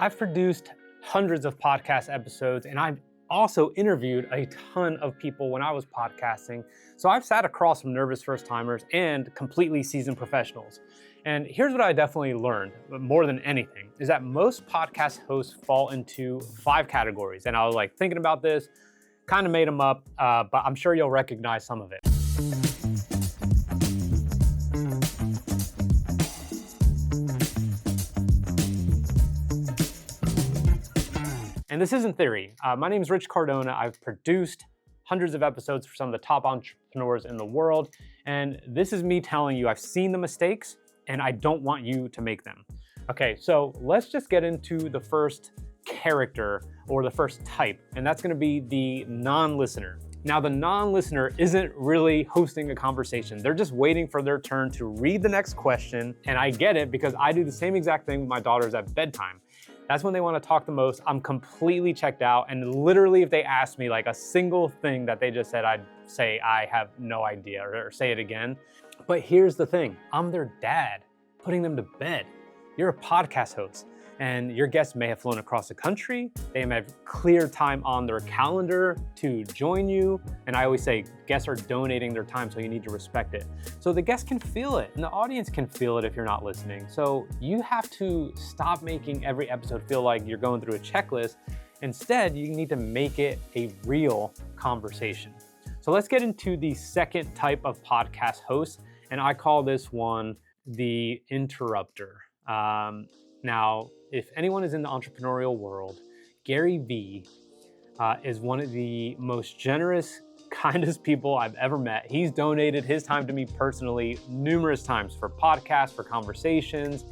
I've produced hundreds of podcast episodes, and I've also interviewed a ton of people when I was podcasting. So I've sat across from nervous first-timers and completely seasoned professionals. And here's what I definitely learned, more than anything, is that most podcast hosts fall into 5 categories. And I was like thinking about this, kind of made them up, but I'm sure you'll recognize some of it. And this isn't theory. My name is Rich Cardona. I've produced hundreds of episodes for some of the top entrepreneurs in the world. And this is me telling you I've seen the mistakes and I don't want you to make them. Okay, so let's just get into the first character or the first type, and that's gonna be the non-listener. Now, the non-listener isn't really hosting a conversation. They're just waiting for their turn to read the next question. And I get it because I do the same exact thing with my daughters at bedtime. That's when they want to talk the most. I'm completely checked out. And literally, if they ask me like a single thing that they just said, I'd say I have no idea or say it again. But here's the thing. I'm their dad, putting them to bed. You're a podcast host and your guests may have flown across the country. They may have clear time on their calendar to join you. And I always say guests are donating their time, so you need to respect it. So the guests can feel it and the audience can feel it if you're not listening. So you have to stop making every episode feel like you're going through a checklist. Instead, you need to make it a real conversation. So let's get into the second type of podcast host. And I call this one the interrupter. Now, if anyone is in the entrepreneurial world, Gary Vee is one of the most generous, kindest people I've ever met. He's donated his time to me personally numerous times for podcasts, for conversations.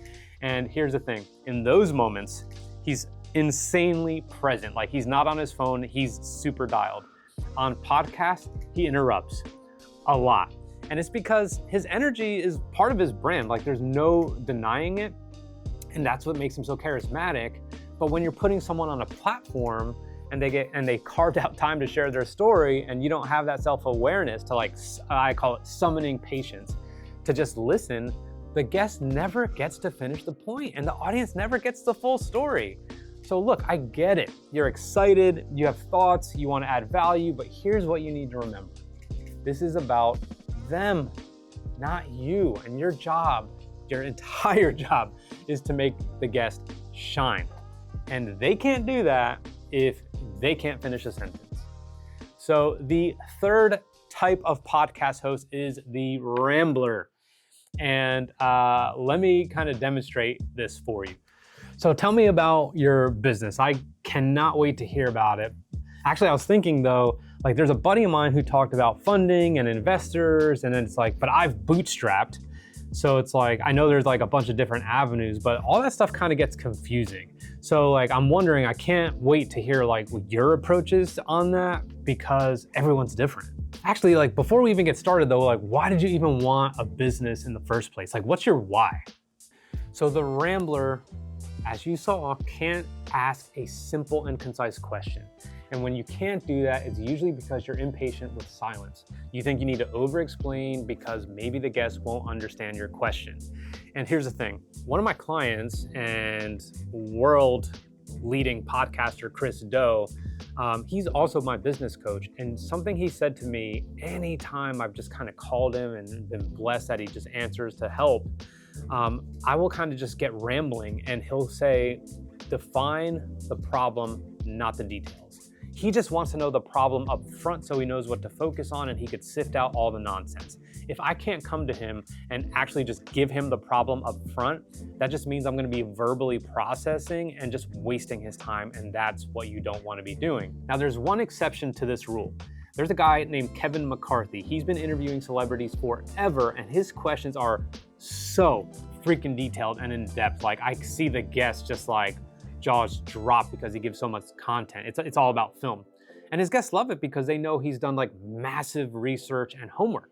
And here's the thing, in those moments, he's insanely present. Like he's not on his phone, he's super dialed. On podcasts, he interrupts a lot. And it's because his energy is part of his brand. Like there's no denying it. And that's what makes him so charismatic. But when you're putting someone on a platform and they carved out time to share their story and you don't have that self-awareness to like, I call it summoning patience, to just listen, the guest never gets to finish the point and the audience never gets the full story. So look, I get it. You're excited, you have thoughts, you want to add value, but here's what you need to remember. This is about them, not you, and your job. Your entire job is to make the guest shine. And they can't do that if they can't finish a sentence. So the third type of podcast host is the Rambler. And let me kind of demonstrate this for you. So tell me about your business. I cannot wait to hear about it. Actually, I was thinking though, like there's a buddy of mine who talked about funding and investors, and then it's like, but I've bootstrapped. So it's like, I know there's like a bunch of different avenues, but all that stuff kind of gets confusing. So like, I'm wondering, I can't wait to hear like what your approach is on that because everyone's different. Actually, like before we even get started though, like why did you even want a business in the first place? Like what's your why? So the Rambler, as you saw, can't ask a simple and concise question. And when you can't do that, it's usually because you're impatient with silence. You think you need to over-explain because maybe the guest won't understand your question. And here's the thing. One of my clients and world-leading podcaster, Chris Do, he's also my business coach. And something he said to me anytime I've just kind of called him and been blessed that he just answers to help, I will kind of just get rambling and he'll say, define the problem, not the details. He just wants to know the problem up front so he knows what to focus on and he could sift out all the nonsense. If I can't come to him and actually just give him the problem up front, that just means I'm going to be verbally processing and just wasting his time, and that's what you don't want to be doing. Now, there's one exception to this rule. There's a guy named Kevin McCarthy. He's been interviewing celebrities forever, and his questions are so freaking detailed and in depth. Like I see the guests just like jaws drop because he gives so much content. It's all about film. And his guests love it because they know he's done like massive research and homework.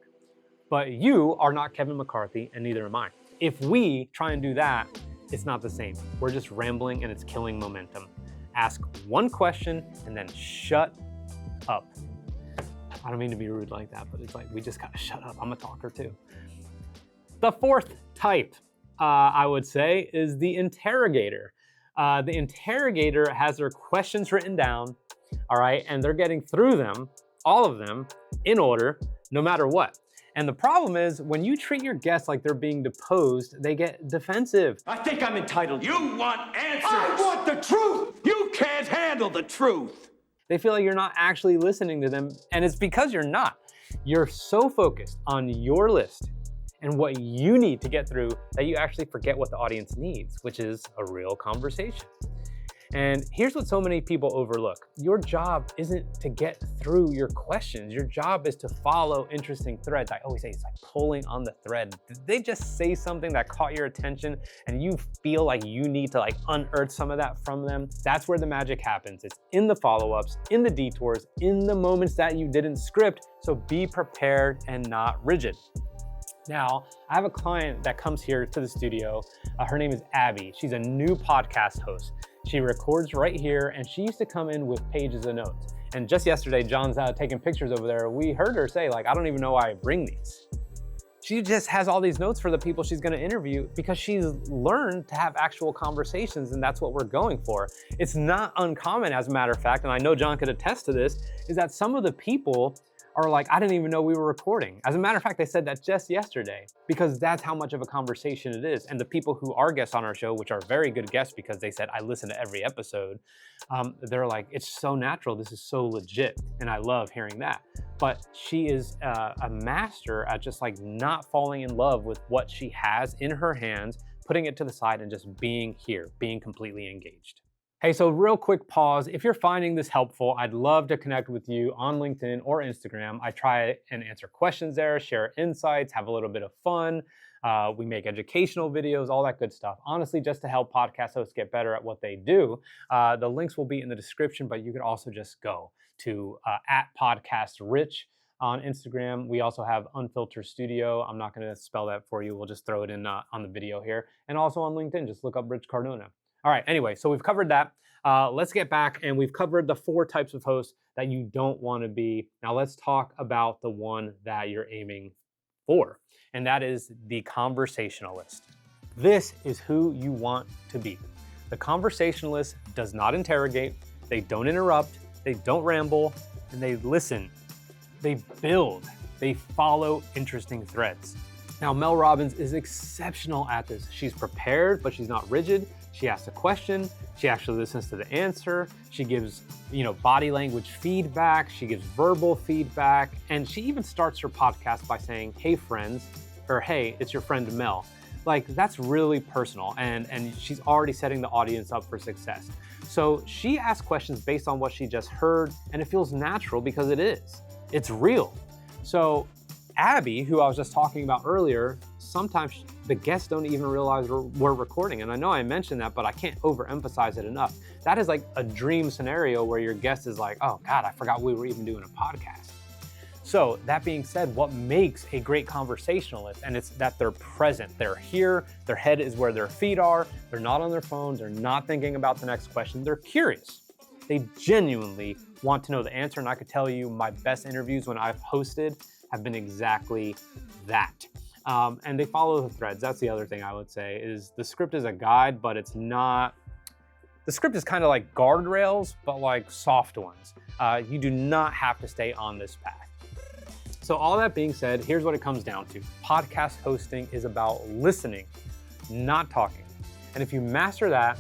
But you are not Kevin McCarthy and neither am I. If we try and do that, it's not the same. We're just rambling and it's killing momentum. Ask one question and then shut up. I don't mean to be rude like that, but it's like, we just gotta shut up. I'm a talker too. The fourth type, I would say, is the interrogator. The interrogator has their questions written down, all right, and they're getting through them, all of them, in order, no matter what. And the problem is, when you treat your guests like they're being deposed, they get defensive. I think I'm entitled. You want answers! I want the truth! You can't handle the truth! They feel like you're not actually listening to them, and it's because you're not. You're so focused on your list and what you need to get through that you actually forget what the audience needs, which is a real conversation. And here's what so many people overlook. Your job isn't to get through your questions. Your job is to follow interesting threads. I always say it's like pulling on the thread. Did they just say something that caught your attention and you feel like you need to like unearth some of that from them? That's where the magic happens. It's in the follow-ups, in the detours, in the moments that you didn't script. So be prepared and not rigid. Now, I have a client that comes here to the studio. Her name is Abby. She's a new podcast host. She records right here, and she used to come in with pages of notes. And just yesterday, John's taking pictures over there. We heard her say, like, I don't even know why I bring these. She just has all these notes for the people she's gonna interview because she's learned to have actual conversations, and that's what we're going for. It's not uncommon, as a matter of fact, and I know John could attest to this, is that some of the people are like, I didn't even know we were recording. As a matter of fact, they said that just yesterday, because that's how much of a conversation it is. And the people who are guests on our show, which are very good guests because they said, I listen to every episode, they're like, it's so natural, this is so legit. And I love hearing that. But she is a master at just like not falling in love with what she has in her hands, putting it to the side and just being here, being completely engaged. Hey, so real quick pause. If you're finding this helpful, I'd love to connect with you on LinkedIn or Instagram. I try and answer questions there, share insights, have a little bit of fun. We make educational videos, all that good stuff. Honestly, just to help podcast hosts get better at what they do. The links will be in the description, but you could also just go to @podcastrich on Instagram. We also have Unfiltered Studio. I'm not gonna spell that for you. We'll just throw it in on the video here. And also on LinkedIn, just look up Rich Cardona. All right, anyway, so we've covered that. Let's get back, and we've covered the 4 types of hosts that you don't want to be. Now let's talk about the one that you're aiming for, and that is the conversationalist. This is who you want to be. The conversationalist does not interrogate, they don't interrupt, they don't ramble, and they listen. They build, they follow interesting threads. Now, Mel Robbins is exceptional at this. She's prepared, but she's not rigid. She asks a question, she actually listens to the answer, she gives, body language feedback, she gives verbal feedback, and she even starts her podcast by saying, hey friends, or hey, it's your friend Mel. Like, that's really personal, and she's already setting the audience up for success. So she asks questions based on what she just heard, and it feels natural because it is. It's real. So Abby, who I was just talking about earlier, sometimes the guests don't even realize we're recording. And I know I mentioned that, but I can't overemphasize it enough. That is like a dream scenario where your guest is like, oh God, I forgot we were even doing a podcast. So that being said, what makes a great conversationalist, and it's that they're present, they're here, their head is where their feet are, they're not on their phones, they're not thinking about the next question, they're curious. They genuinely want to know the answer, and I could tell you my best interviews when I've hosted have been exactly that. And they follow the threads. That's the other thing I would say is the script is a guide, but it's not, the script is kind of like guardrails, but like soft ones. You do not have to stay on this path. So all that being said, here's what it comes down to. Podcast hosting is about listening, not talking. And if you master that,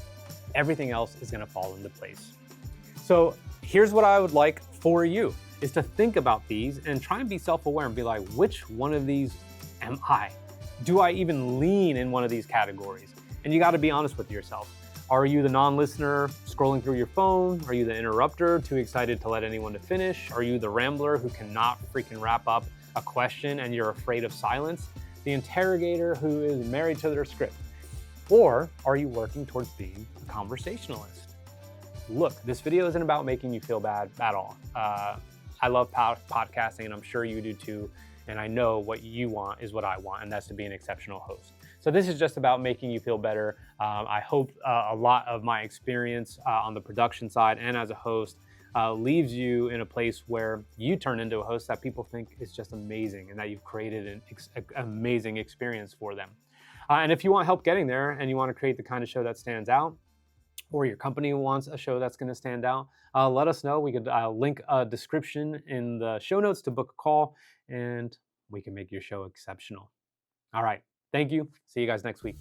everything else is gonna fall into place. So here's what I would like for you is to think about these and try and be self-aware and be like, which one of these am I? Do I even lean in one of these categories? And you gotta be honest with yourself. Are you the non-listener scrolling through your phone? Are you the interrupter, too excited to let anyone to finish? Are you the rambler who cannot freaking wrap up a question and you're afraid of silence? The interrogator who is married to their script? Or are you working towards being a conversationalist? Look, this video isn't about making you feel bad at all. I love podcasting, and I'm sure you do too. And I know what you want is what I want, and that's to be an exceptional host. So this is just about making you feel better. I hope a lot of my experience on the production side and as a host leaves you in a place where you turn into a host that people think is just amazing and that you've created an amazing experience for them. And if you want help getting there and you want to create the kind of show that stands out, or your company wants a show that's going to stand out, let us know. We could link a description in the show notes to book a call, and we can make your show exceptional. All right. Thank you. See you guys next week.